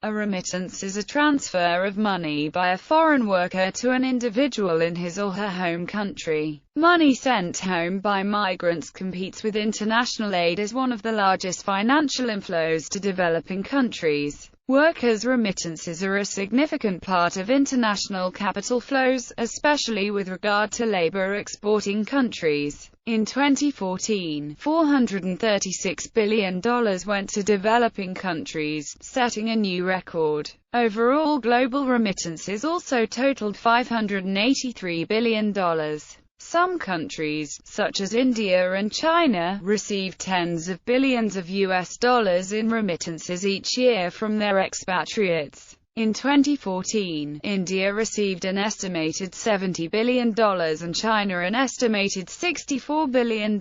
A remittance is a transfer of money by a foreign worker to an individual in his or her home country. Money sent home by migrants competes with international aid as one of the largest financial inflows to developing countries. Workers' remittances are a significant part of international capital flows, especially with regard to labor exporting countries. In 2014, $436 billion went to developing countries, setting a new record. Overall global remittances also totaled $583 billion. Some countries, such as India and China, receive tens of billions of US dollars in remittances each year from their expatriates. In 2014, India received an estimated $70 billion and China an estimated $64 billion.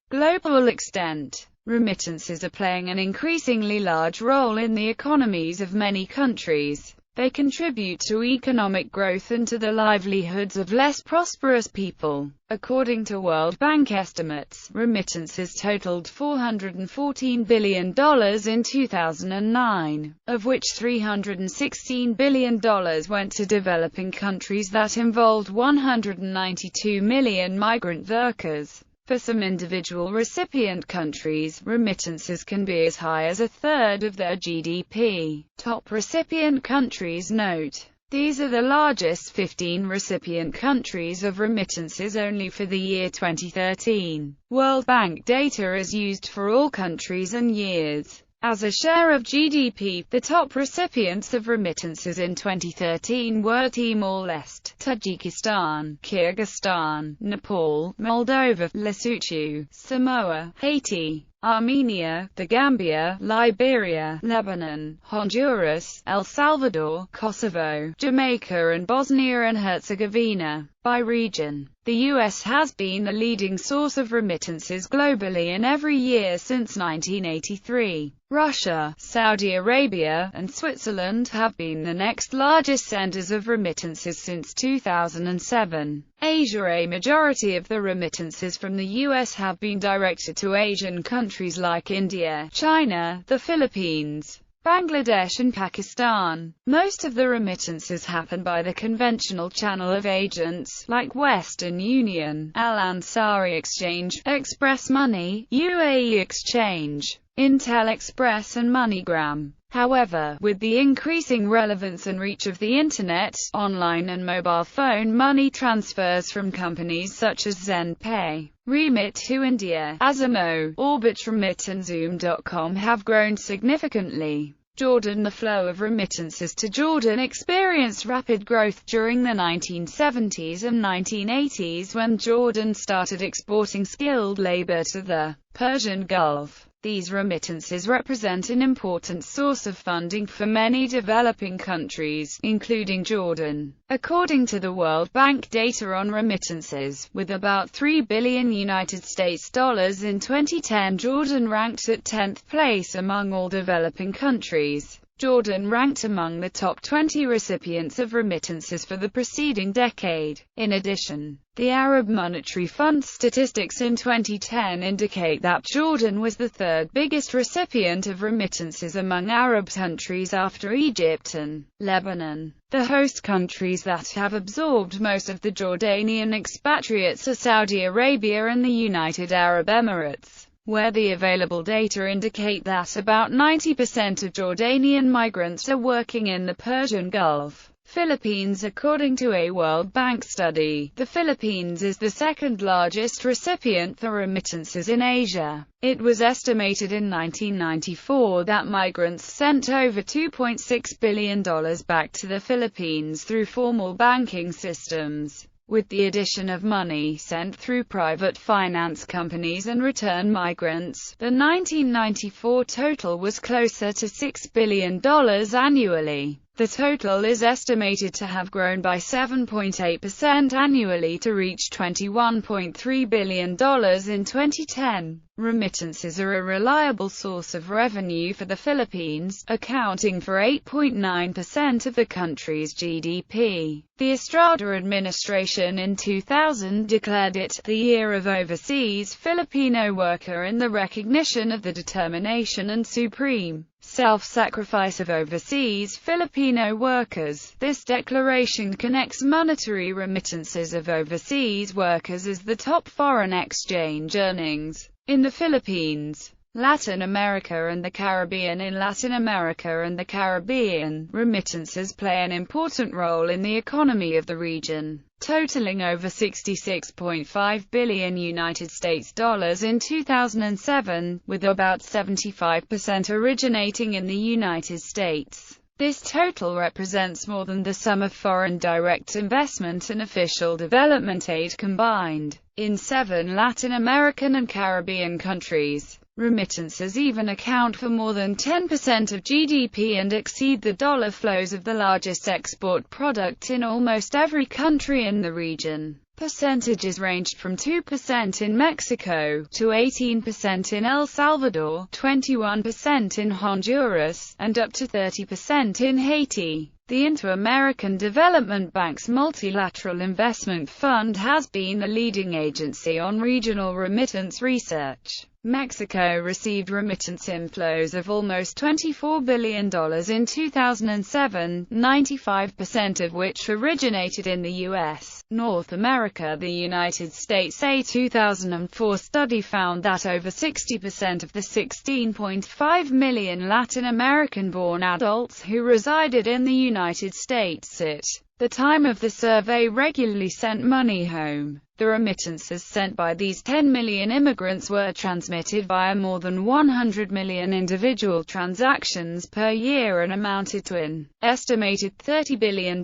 Global extent. Remittances are playing an increasingly large role in the economies of many countries. They contribute to economic growth and to the livelihoods of less prosperous people. According to World Bank estimates, remittances totaled $414 billion in 2009, of which $316 billion went to developing countries that involved 192 million migrant workers. For some individual recipient countries, remittances can be as high as a third of their GDP. Top recipient countries note. These are the largest 15 recipient countries of remittances only for the year 2013. World Bank data is used for all countries and years. As a share of GDP, the top recipients of remittances in 2013 were Timor-Leste, Tajikistan, Kyrgyzstan, Nepal, Moldova, Lesotho, Samoa, Haiti, Armenia, the Gambia, Liberia, Lebanon, Honduras, El Salvador, Kosovo, Jamaica and Bosnia and Herzegovina. By region, the U.S. has been the leading source of remittances globally in every year since 1983. Russia, Saudi Arabia, and Switzerland have been the next largest senders of remittances since 2007. Asia. A majority of the remittances from the U.S. have been directed to Asian countries like India, China, the Philippines, Bangladesh and Pakistan. Most of the remittances happen by the conventional channel of agents, like Western Union, Al Ansari Exchange, Express Money, UAE Exchange, Intel Express and MoneyGram. However, with the increasing relevance and reach of the Internet, online and mobile phone money transfers from companies such as ZenPay, Remit to India, Azimo, Orbit Remit and Zoom.com have grown significantly. Jordan. The flow of remittances to Jordan experienced rapid growth during the 1970s and 1980s when Jordan started exporting skilled labor to the Persian Gulf. These remittances represent an important source of funding for many developing countries, including Jordan. According to the World Bank data on remittances, with about $3 billion United States dollars in 2010, Jordan ranked at 10th place among all developing countries. Jordan ranked among the top 20 recipients of remittances for the preceding decade. In addition, the Arab Monetary Fund statistics in 2010 indicate that Jordan was the third biggest recipient of remittances among Arab countries after Egypt and Lebanon. The host countries that have absorbed most of the Jordanian expatriates are Saudi Arabia and the United Arab Emirates, where the available data indicate that about 90% of Jordanian migrants are working in the Persian Gulf. Philippines. According to a World Bank study, the Philippines is the second largest recipient for remittances in Asia. It was estimated in 1994 that migrants sent over $2.6 billion back to the Philippines through formal banking systems. With the addition of money sent through private finance companies and return migrants, the 1994 total was closer to $6 billion annually. The total is estimated to have grown by 7.8% annually to reach $21.3 billion in 2010. Remittances are a reliable source of revenue for the Philippines, accounting for 8.9% of the country's GDP. The Estrada administration in 2000 declared it the Year of Overseas Filipino Worker in the recognition of the determination and supreme self-sacrifice of overseas Filipino workers. This declaration connects monetary remittances of overseas workers as the top foreign exchange earnings in the Philippines, Latin America and the Caribbean. In Latin America and the Caribbean, remittances play an important role in the economy of the region, totaling over $66.5 billion United States dollars in 2007, with about 75% originating in the United States. This total represents more than the sum of foreign direct investment and official development aid combined. In 7 Latin American and Caribbean countries, remittances even account for more than 10% of GDP and exceed the dollar flows of the largest export product in almost every country in the region. Percentages ranged from 2% in Mexico, to 18% in El Salvador, 21% in Honduras, and up to 30% in Haiti. The Inter-American Development Bank's Multilateral Investment Fund has been the leading agency on regional remittance research. Mexico received remittance inflows of almost $24 billion in 2007, 95% of which originated in the U.S. North America. The United States. A 2004 study found that over 60% of the 16.5 million Latin American-born adults who resided in the United States at the time of the survey regularly sent money home. The remittances sent by these 10 million immigrants were transmitted via more than 100 million individual transactions per year and amounted to an estimated $30 billion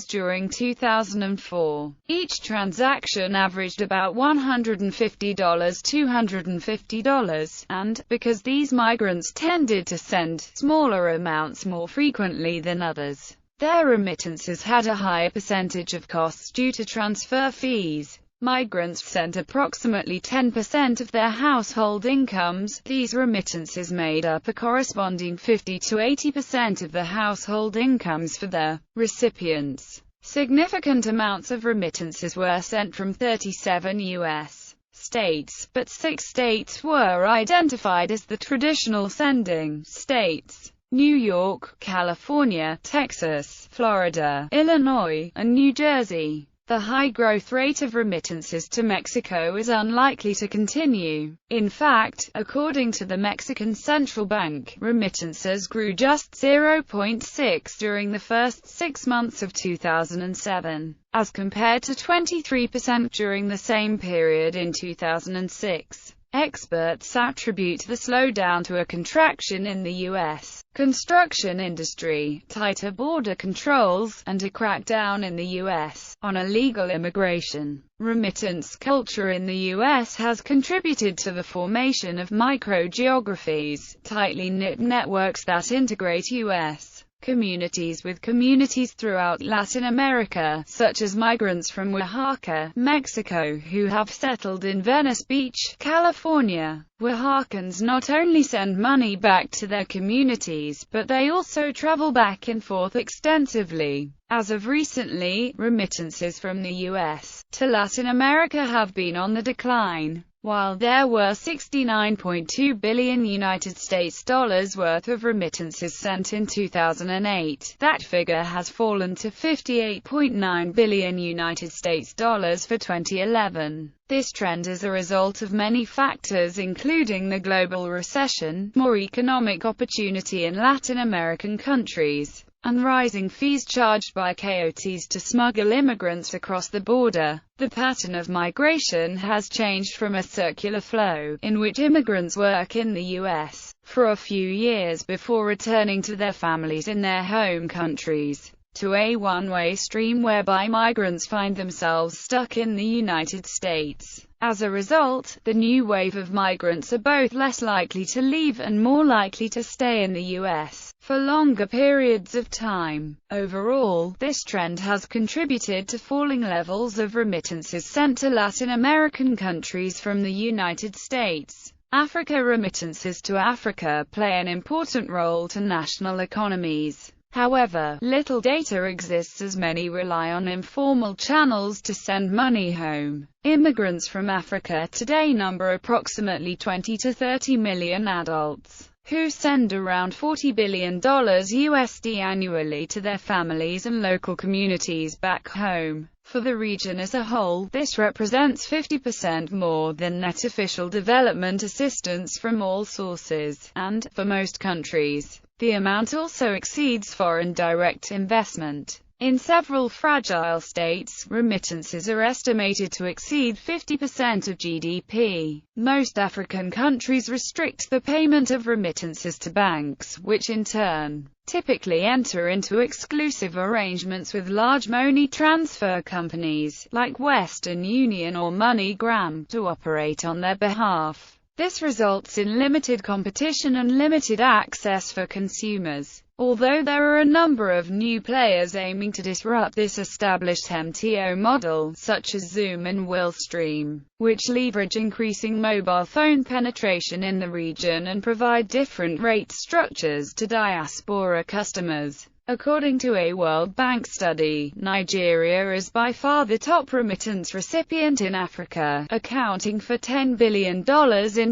during 2004. Each transaction averaged about $150–250, and, because these migrants tended to send smaller amounts more frequently than others, their remittances had a higher percentage of costs due to transfer fees. Migrants sent approximately 10% of their household incomes. These remittances made up a corresponding 50 to 80% of the household incomes for their recipients. Significant amounts of remittances were sent from 37 U.S. states, but 6 states were identified as the traditional sending states: New York, California, Texas, Florida, Illinois, and New Jersey. The high growth rate of remittances to Mexico is unlikely to continue. In fact, according to the Mexican Central Bank, remittances grew just 0.6% during the first 6 months of 2007, as compared to 23% during the same period in 2006. Experts attribute the slowdown to a contraction in the U.S. construction industry, tighter border controls, and a crackdown in the U.S. on illegal immigration. Remittance culture in the U.S. has contributed to the formation of microgeographies, tightly knit networks that integrate U.S. communities with communities throughout Latin America, such as migrants from Oaxaca, Mexico who have settled in Venice Beach, California. Oaxacans not only send money back to their communities, but they also travel back and forth extensively. As of recently, remittances from the U.S. to Latin America have been on the decline. While there were $69.2 billion United States dollars worth of remittances sent in 2008, that figure has fallen to $58.9 billion United States dollars for 2011. This trend is a result of many factors including the global recession, more economic opportunity in Latin American countries, and rising fees charged by coyotes to smuggle immigrants across the border. The pattern of migration has changed from a circular flow, in which immigrants work in the U.S. for a few years before returning to their families in their home countries, to a one-way stream whereby migrants find themselves stuck in the United States. As a result, the new wave of migrants are both less likely to leave and more likely to stay in the U.S. for longer periods of time. Overall, this trend has contributed to falling levels of remittances sent to Latin American countries from the United States. Africa. Remittances to Africa play an important role to national economies. However, little data exists as many rely on informal channels to send money home. Immigrants from Africa today number approximately 20 to 30 million adults. who send around $40 billion USD annually to their families and local communities back home. For the region as a whole, this represents 50% more than net official development assistance from all sources, and, for most countries, the amount also exceeds foreign direct investment. In several fragile states, remittances are estimated to exceed 50% of GDP. Most African countries restrict the payment of remittances to banks, which in turn typically enter into exclusive arrangements with large money transfer companies, like Western Union or MoneyGram, to operate on their behalf. This results in limited competition and limited access for consumers. Although there are a number of new players aiming to disrupt this established MTO model, such as Zoom and Willstream, which leverage increasing mobile phone penetration in the region and provide different rate structures to diaspora customers. According to a World Bank study, Nigeria is by far the top remittance recipient in Africa, accounting for $10 billion in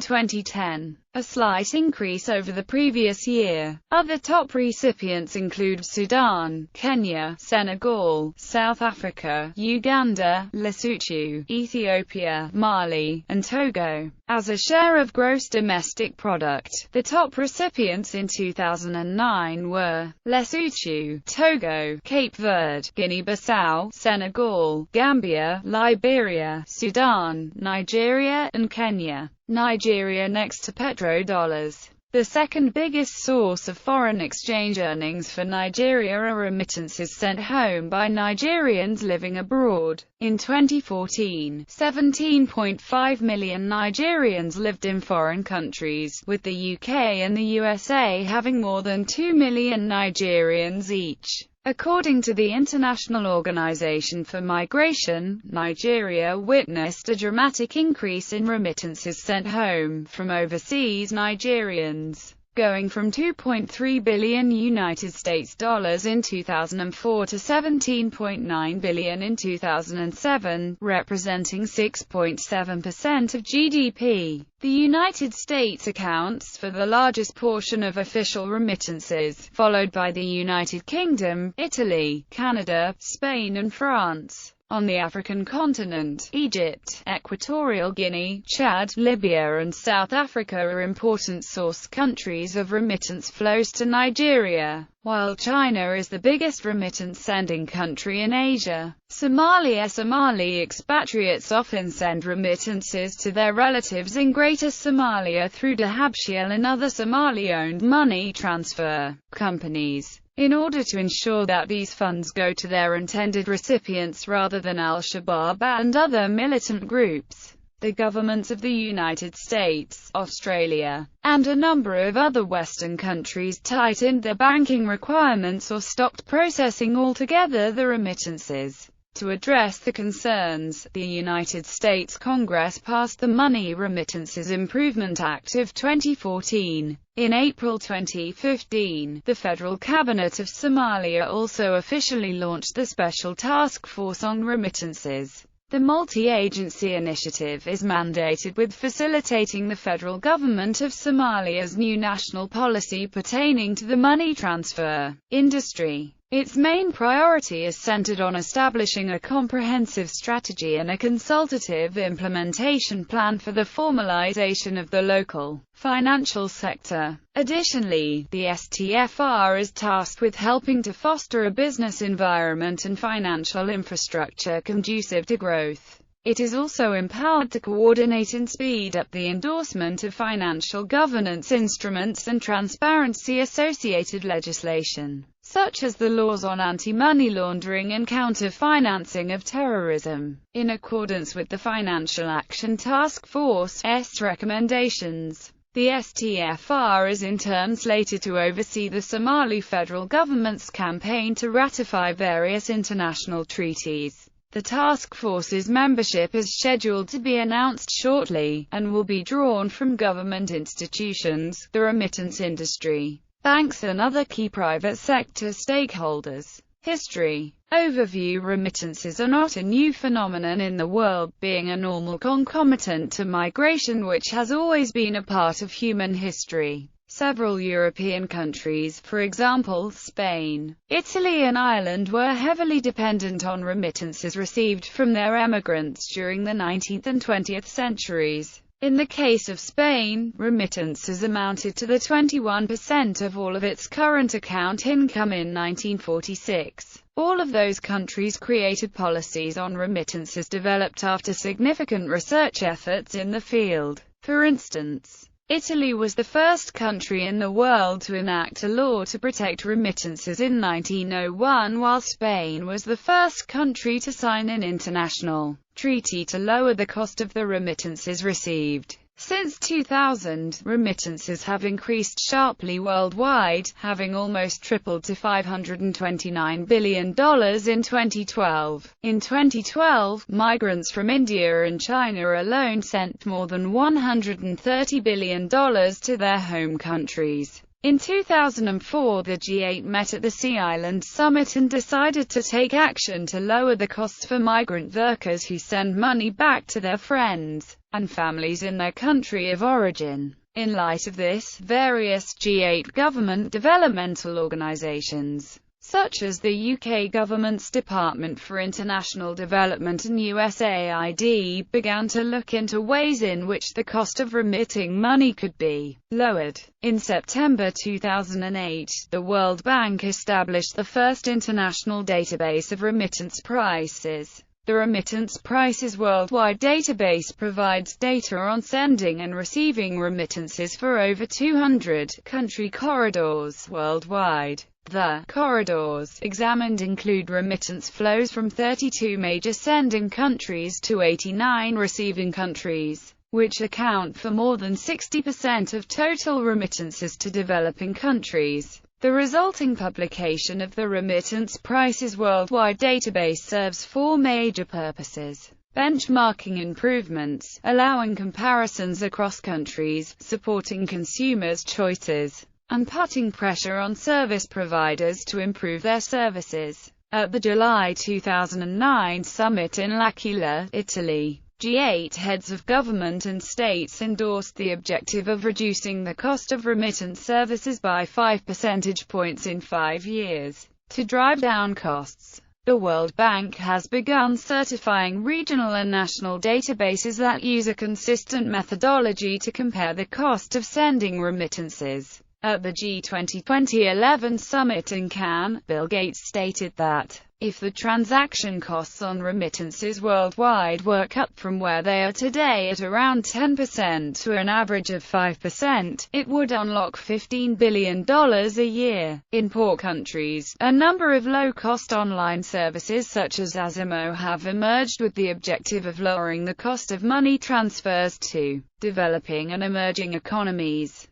2010, a slight increase over the previous year. Other top recipients include Sudan, Kenya, Senegal, South Africa, Uganda, Lesotho, Ethiopia, Mali, and Togo. As a share of gross domestic product, the top recipients in 2009 were Lesotho, Togo, Cape Verde, Guinea-Bissau, Senegal, Gambia, Liberia, Sudan, Nigeria, and Kenya. Nigeria next to petrodollars. The second biggest source of foreign exchange earnings for Nigeria are remittances sent home by Nigerians living abroad. In 2014, 17.5 million Nigerians lived in foreign countries, with the UK and the USA having more than 2 million Nigerians each. According to the International Organization for Migration, Nigeria witnessed a dramatic increase in remittances sent home from overseas Nigerians, going from $2.3 billion United States dollars in 2004 to $17.9 billion in 2007, representing 6.7% of GDP. The United States accounts for the largest portion of official remittances, followed by the United Kingdom, Italy, Canada, Spain and France. On the African continent, Egypt, Equatorial Guinea, Chad, Libya and South Africa are important source countries of remittance flows to Nigeria, while China is the biggest remittance-sending country in Asia. Somali expatriates often send remittances to their relatives in Greater Somalia through Dahabshiil and other Somali-owned money transfer companies, in order to ensure that these funds go to their intended recipients rather than Al-Shabaab and other militant groups. The governments of the United States, Australia, and a number of other Western countries tightened their banking requirements or stopped processing altogether the remittances. To address the concerns, the United States Congress passed the Money Remittances Improvement Act of 2014. In April 2015, the Federal Cabinet of Somalia also officially launched the Special Task Force on Remittances. The multi-agency initiative is mandated with facilitating the federal government of Somalia's new national policy pertaining to the money transfer industry. Its main priority is centered on establishing a comprehensive strategy and a consultative implementation plan for the formalization of the local financial sector. Additionally, the STFR is tasked with helping to foster a business environment and financial infrastructure conducive to growth. It is also empowered to coordinate and speed up the endorsement of financial governance instruments and transparency-associated legislation, such as the laws on anti-money laundering and counter-financing of terrorism. In accordance with the Financial Action Task Force's recommendations, the STFR is in turn slated to oversee the Somali federal government's campaign to ratify various international treaties. The task force's membership is scheduled to be announced shortly, and will be drawn from government institutions, the remittance industry, banks and other key private sector stakeholders. History. Overview. Remittances are not a new phenomenon in the world, being a normal concomitant to migration which has always been a part of human history. Several European countries, for example Spain, Italy and Ireland, were heavily dependent on remittances received from their emigrants during the 19th and 20th centuries. In the case of Spain, remittances amounted to the 21% of all of its current account income in 1946. All of those countries created policies on remittances developed after significant research efforts in the field. For instance, Italy was the first country in the world to enact a law to protect remittances in 1901, while Spain was the first country to sign an international treaty to lower the cost of the remittances received. Since 2000, remittances have increased sharply worldwide, having almost tripled to $529 billion in 2012. In 2012, migrants from India and China alone sent more than $130 billion to their home countries. In 2004, the G8 met at the Sea Island Summit and decided to take action to lower the costs for migrant workers who send money back to their friends and families in their country of origin. In light of this, various G8 government developmental organizations, such as the UK government's Department for International Development and USAID, began to look into ways in which the cost of remitting money could be lowered. In September 2008, the World Bank established the first international database of remittance prices. The Remittance Prices Worldwide database provides data on sending and receiving remittances for over 200 country corridors worldwide. The corridors examined include remittance flows from 32 major sending countries to 89 receiving countries, which account for more than 60% of total remittances to developing countries. The resulting publication of the Remittance Prices Worldwide database serves four major purposes: benchmarking improvements, allowing comparisons across countries, supporting consumers' choices, and putting pressure on service providers to improve their services. At the July 2009 summit in L'Aquila, Italy, G8 heads of government and states endorsed the objective of reducing the cost of remittance services by 5 percentage points in 5 years. To drive down costs, the World Bank has begun certifying regional and national databases that use a consistent methodology to compare the cost of sending remittances. At the G20 2011 summit in Cannes, Bill Gates stated that, if the transaction costs on remittances worldwide were cut from where they are today at around 10% to an average of 5%, it would unlock $15 billion a year. In poor countries, a number of low-cost online services such as Azimo have emerged with the objective of lowering the cost of money transfers to developing and emerging economies.